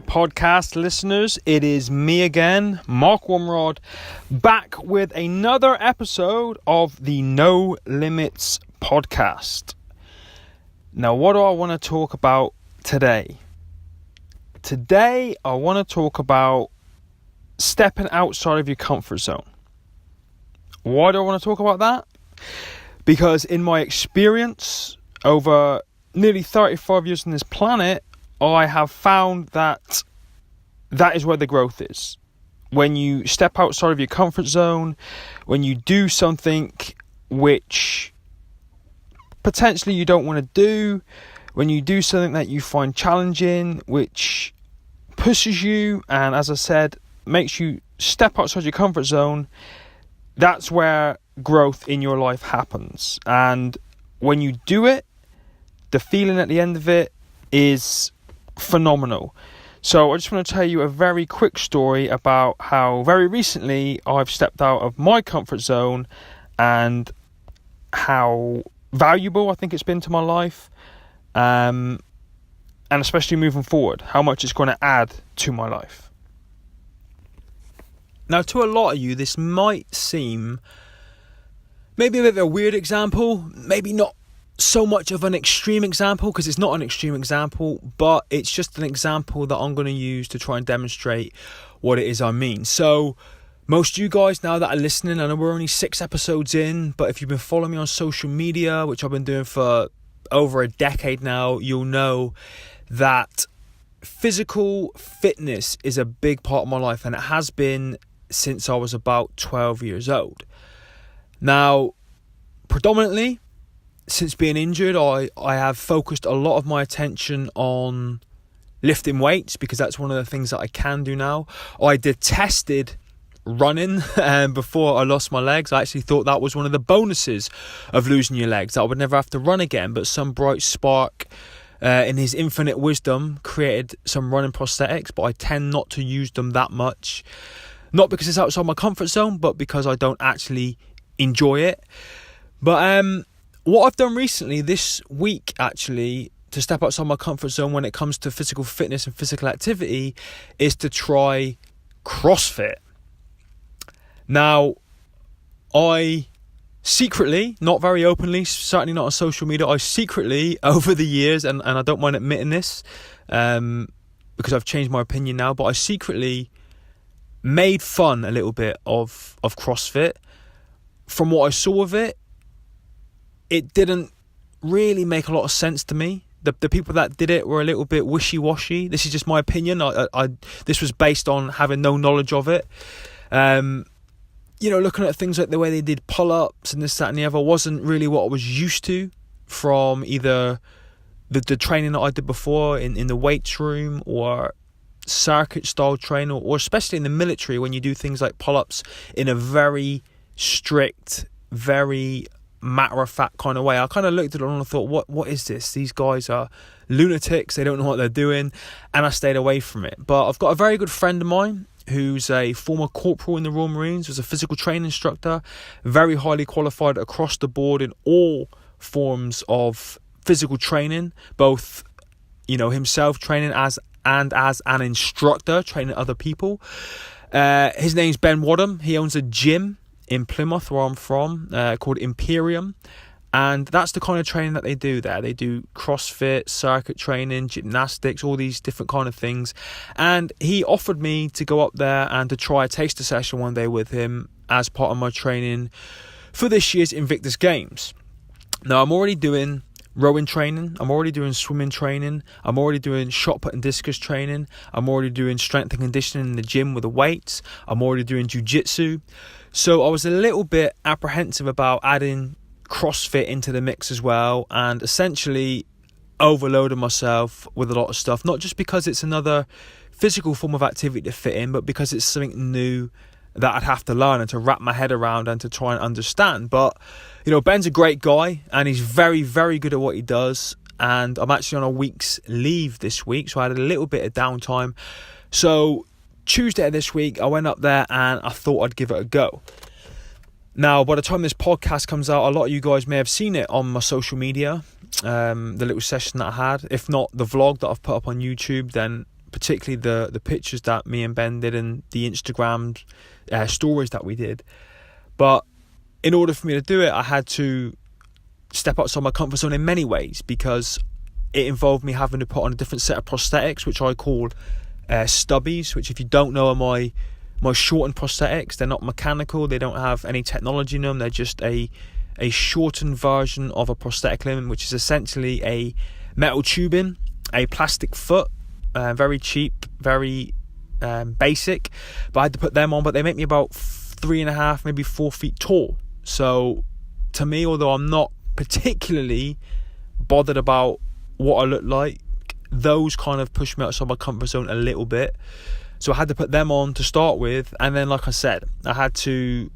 podcast listeners. It is me again, Mark Ormrod, back with another episode of the No Limits podcast. Now, what do I want to talk about today? Today, I want to talk about stepping outside of your comfort zone. Why do I want to talk about that? Because in my experience over nearly 35 years on this planet, I have found that is where the growth is. When you step outside of your comfort zone, when you do something which potentially you don't want to do, when you do something that you find challenging, which pushes you, and as I said, makes you step outside your comfort zone, that's where growth in your life happens. And when you do it, the feeling at the end of it is phenomenal. So I just want to tell you a very quick story about how very recently I've stepped out of my comfort zone and how valuable I think it's been to my life, and especially moving forward, how much it's going to add to my life. Now, to a lot of you, this might seem maybe a bit of a weird example, maybe not so much of an extreme example, because it's not an extreme example, but it's just an example that I'm going to use to try and demonstrate what it is I mean. So most of you guys now that are listening, I know we're only 6 episodes in, but if you've been following me on social media, which I've been doing for over a decade now, you'll know that physical fitness is a big part of my life, and it has been since I was about 12 years old. Now, predominantly, since being injured, I have focused a lot of my attention on lifting weights, because that's one of the things that I can do now. I detested running before I lost my legs. I actually thought that was one of the bonuses of losing your legs, that I would never have to run again. But some bright spark in his infinite wisdom created some running prosthetics, but I tend not to use them that much. Not because it's outside my comfort zone, but because I don't actually enjoy it. But what I've done recently, this week actually, to step outside my comfort zone when it comes to physical fitness and physical activity, is to try CrossFit. Now, I secretly, not very openly, certainly not on social media, I secretly, over the years, and I don't mind admitting this, because I've changed my opinion now, but I secretly made fun a little bit of CrossFit. From what I saw of it, it didn't really make a lot of sense to me. The people that did it were a little bit wishy-washy. This is just my opinion. This was based on having no knowledge of it. Looking at things like the way they did pull-ups and this, that and the other wasn't really what I was used to from either the training that I did before in the weights room, or circuit-style training, or especially in the military when you do things like pull-ups in a very strict, very matter-of-fact kind of way. I kind of looked at it and I thought, what is this? These guys are lunatics, they don't know what they're doing, and I stayed away from it. But I've got a very good friend of mine who's a former corporal in the Royal Marines, was a physical training instructor, very highly qualified across the board in all forms of physical training, both, himself training as an instructor, training other people. His name's Ben Wadham. He owns a gym in Plymouth, where I'm from, called Imperium, and that's the kind of training that they do there. They do CrossFit, circuit training, gymnastics, all these different kind of things. And he offered me to go up there and to try a taster session one day with him as part of my training for this year's Invictus Games. Now, I'm already doing rowing training, I'm already doing swimming training, I'm already doing shot put and discus training, I'm already doing strength and conditioning in the gym with the weights, I'm already doing jiu-jitsu. So I was a little bit apprehensive about adding CrossFit into the mix as well, and essentially overloaded myself with a lot of stuff, not just because it's another physical form of activity to fit in, but because it's something new that I'd have to learn and to wrap my head around and to try and understand. But Ben's a great guy, and he's very, very good at what he does, and I'm actually on a week's leave this week, so I had a little bit of downtime. So Tuesday of this week, I went up there and I thought I'd give it a go. Now, by the time this podcast comes out, a lot of you guys may have seen it on my social media, the little session that I had. If not the vlog that I've put up on YouTube, then particularly the pictures that me and Ben did and the Instagram stories that we did. But in order for me to do it, I had to step outside my comfort zone in many ways, because it involved me having to put on a different set of prosthetics, which I call stubbies, which, if you don't know, are my shortened prosthetics. They're not mechanical, they don't have any technology in them, they're just a shortened version of a prosthetic limb, which is essentially a metal tubing, a plastic foot, very cheap, very basic, but I had to put them on. But they make me about 3.5, maybe 4 feet tall. So to me, although I'm not particularly bothered about what I look like, those kind of push me outside my comfort zone a little bit. So I had to put them on to start with, and then, like I said, I had to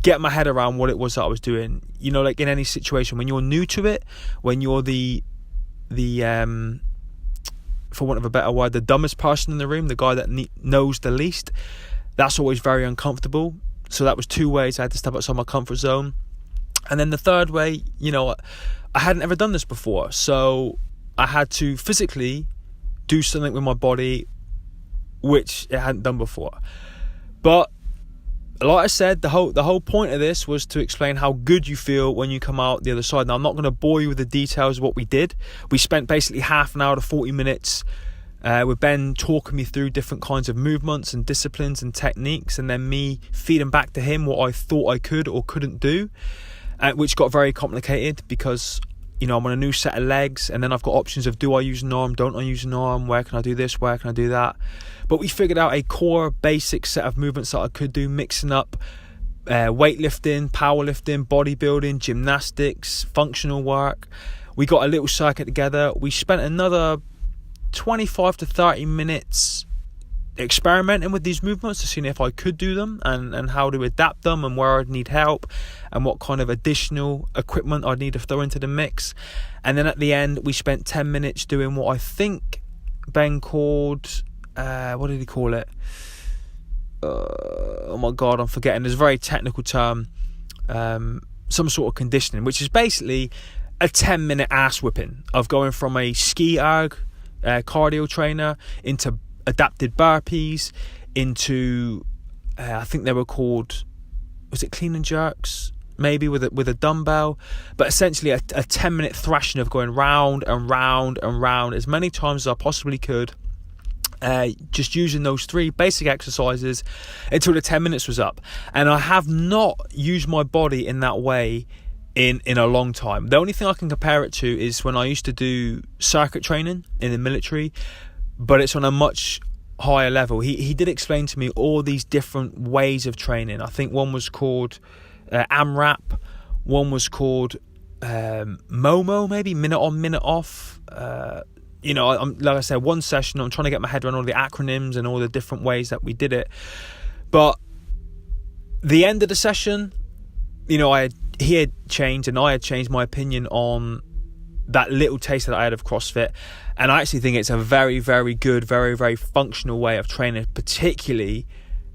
get my head around what it was that I was doing. You know, like in any situation, when you're new to it, when you're the for want of a better word, the dumbest person in the room, the guy that knows the least, that's always very uncomfortable. So that was 2 ways I had to step outside my comfort zone. And then the third way, you know, I hadn't ever done this before, so I had to physically do something with my body which it hadn't done before. But like I said, the whole point of this was to explain how good you feel when you come out the other side. Now, I'm not going to bore you with the details of what we did. We spent basically half an hour to 40 minutes with Ben talking me through different kinds of movements and disciplines and techniques, and then me feeding back to him what I thought I could or couldn't do, which got very complicated because, you know, I'm on a new set of legs, and then I've got options of, do I use an arm, don't I use an arm, where can I do this, where can I do that. But we figured out a core basic set of movements that I could do, mixing up weightlifting, powerlifting, bodybuilding, gymnastics, functional work. We got a little circuit together. We spent another 25 to 30 minutes experimenting with these movements to see if I could do them and how to adapt them and where I'd need help and what kind of additional equipment I'd need to throw into the mix. And then at the end, we spent 10 minutes doing what I think Ben called, what did he call it? Oh my God, I'm forgetting. There's a very technical term, some sort of conditioning, which is basically a 10-minute ass whipping of going from a ski erg cardio trainer into adapted burpees, into I think they were called, was it clean and jerks, maybe with a dumbbell, but essentially a 10-minute thrashing of going round and round and round as many times as I possibly could, just using those 3 basic exercises until the 10 minutes was up. And I have not used my body in that way in a long time. The only thing I can compare it to is when I used to do circuit training in the military, but it's on a much higher level. He did explain to me all these different ways of training. I think one was called AMRAP, one was called MOMO, maybe minute on, minute off. You know, like I said, one session, I'm trying to get my head around all the acronyms and all the different ways that we did it. But the end of the session, you know, he had changed and I had changed my opinion on that little taste that I had of CrossFit, and I actually think it's a very, very good, very, very functional way of training, particularly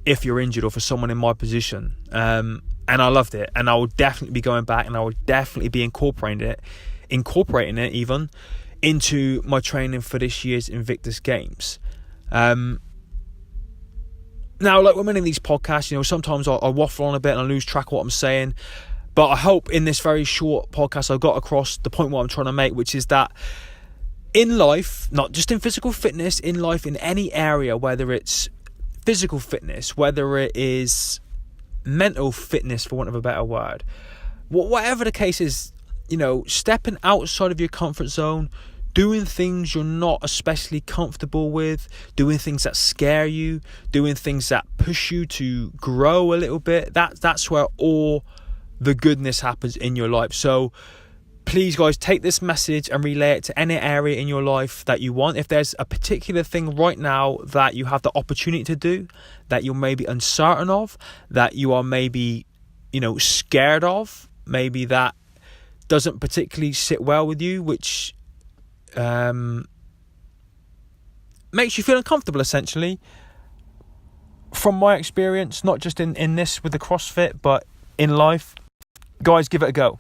if you're injured or for someone in my position. And I loved it, and I will definitely be going back, and I will definitely be incorporating it even into my training for this year's Invictus Games. Now, like with many of these podcasts, you know, sometimes I waffle on a bit and I lose track of what I'm saying. But I hope in this very short podcast I got across the point what I'm trying to make, which is that in life, not just in physical fitness, in life, in any area, whether it's physical fitness, whether it is mental fitness, for want of a better word, whatever the case is, you know, stepping outside of your comfort zone, doing things you're not especially comfortable with, doing things that scare you, doing things that push you to grow a little bit, that's where all the goodness happens in your life. So please, guys, take this message and relay it to any area in your life that you want. If there's a particular thing right now that you have the opportunity to do, that you're maybe uncertain of, that you are maybe, you know, scared of, maybe that doesn't particularly sit well with you, which makes you feel uncomfortable, essentially. From my experience, not just in this with the CrossFit, but in life, guys, give it a go.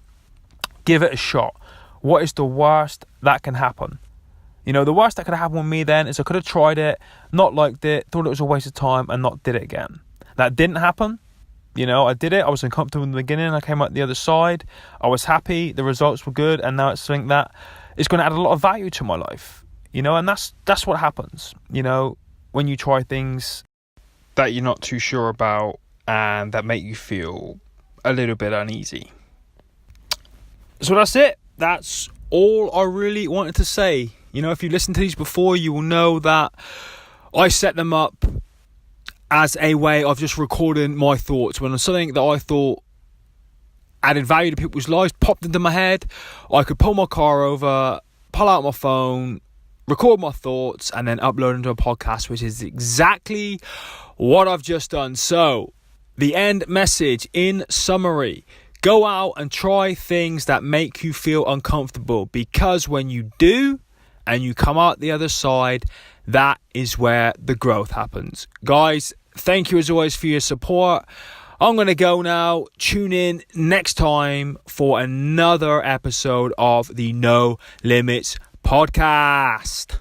Give it a shot. What is the worst that can happen? You know, the worst that could have happened with me then is I could have tried it, not liked it, thought it was a waste of time, and not did it again. That didn't happen. You know, I did it. I was uncomfortable in the beginning. I came out the other side. I was happy. The results were good. And now it's something that is going to add a lot of value to my life. You know, and that's what happens. You know, when you try things that you're not too sure about and that make you feel a little bit uneasy. So that's it. That's all I really wanted to say. You know, if you listened to these before, you will know that I set them up as a way of just recording my thoughts. When something that I thought added value to people's lives popped into my head, I could pull my car over, pull out my phone, record my thoughts, and then upload into a podcast, which is exactly what I've just done. So, the end message in summary: go out and try things that make you feel uncomfortable, because when you do and you come out the other side, that is where the growth happens. Guys, thank you as always for your support. I'm going to go now. Tune in next time for another episode of the No Limits podcast.